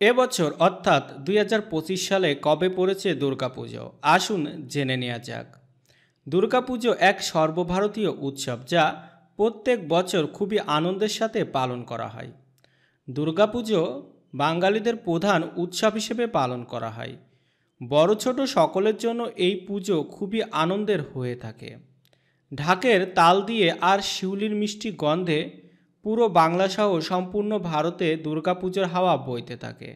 এবছর অর্থাৎ 2025 সালে কবে পড়েছে দুর্গাপুজো? আসুন জেনে নেওয়া যাক। দুর্গাপুজো এক সর্বভারতীয় উৎসব যা প্রত্যেক বছর খুবই আনন্দের সাথে পালন করা হয়। দুর্গাপুজো বাঙালিদের প্রধান উৎসব হিসেবে পালন করা হয়। বড় ছোট সকলের জন্য এই পুজো খুবই আনন্দের হয়ে থাকে। ঢাকের তাল দিয়ে আর শিউলির মিষ্টি গন্ধে পুরো বাংলাসহ সম্পূর্ণ ভারতে দুর্গাপুজোর হাওয়া বইতে থাকে।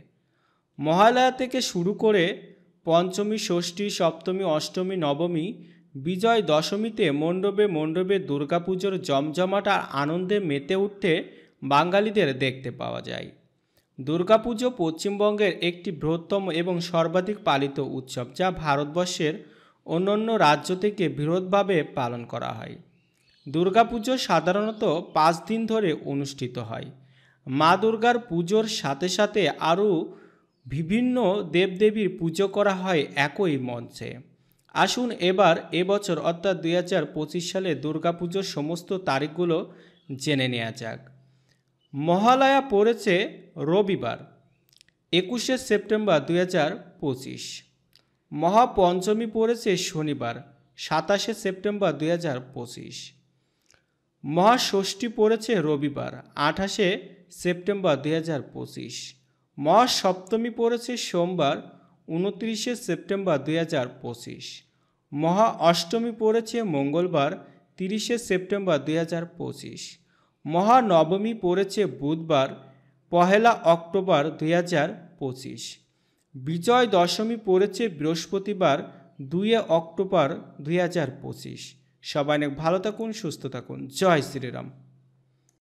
মহালয়া থেকে শুরু করে পঞ্চমী, ষষ্ঠী, সপ্তমী, অষ্টমী, নবমী, বিজয় দশমীতে মণ্ডপে মণ্ডপে দুর্গাপুজোর জমজমাট আর আনন্দে মেতে উঠতে বাঙালিদের দেখতে পাওয়া যায়। দুর্গাপুজো পশ্চিমবঙ্গের একটি বৃহত্তম এবং সর্বাধিক পালিত উৎসব, যা ভারতবর্ষের অন্যান্য রাজ্য থেকে বৃহৎভাবে পালন করা হয়। দুর্গাপুজো সাধারণত 5 দিন ধরে অনুষ্ঠিত হয়। মা দুর্গার পুজোর সাথে সাথে আরও বিভিন্ন দেবদেবীর পুজো করা হয় একই মঞ্চে। আসুন এবার এবছর অর্থাৎ 2025 সালে দুর্গাপুজোর সমস্ত তারিখগুলো জেনে নেওয়া যাক। মহালয়া পড়েছে রবিবার 21শে সেপ্টেম্বর 2025। মহাপঞ্চমী পড়েছে শনিবার 27শে সেপ্টেম্বর 2025। মহাষষ্ঠী পড়েছে রবিবার 28শে সেপ্টেম্বর 2025। মহাসপ্তমী পড়েছে সোমবার 29শে সেপ্টেম্বর 2025। মহা অষ্টমী পড়েছে মঙ্গলবার 30শে সেপ্টেম্বর 2025। মহানবমী পড়েছে বুধবার 1 অক্টোবর 2025। বিজয় দশমী পড়েছে বৃহস্পতিবার 2 অক্টোবর 2025। সবাই অনেক ভালো থাকুন, সুস্থ থাকুন। জয় শ্রীরাম।